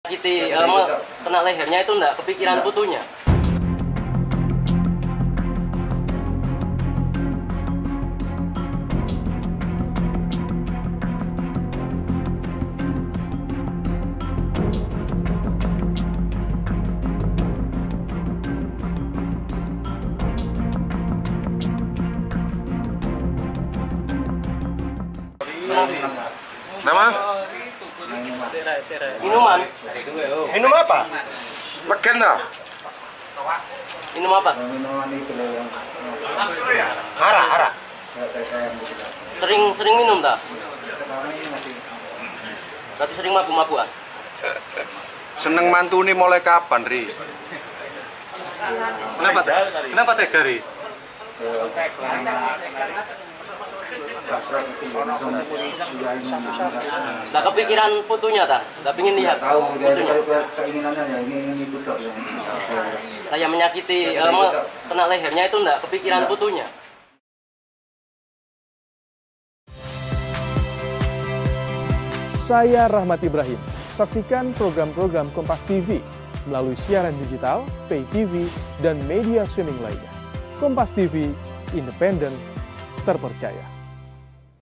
Kena lehernya itu enggak kepikiran putunya. Nama? Minuman? Minum apa? Legenda. Minum apa? Arak. Sering minum tak? Berarti sering mabuk-mabukan? Seneng mantuni mulai kapan, Ri? Kenapa tega, Ri? Nggak kepikiran putunya tak? Nggak pingin lihat putunya? Kayak menyakiti, kena lehernya itu nggak kepikiran putunya? Saya Rahmat Ibrahim. Saksikan program-program Kompas TV melalui siaran digital, pay TV, dan media streaming lainnya. Kompas TV, independen, terpercaya.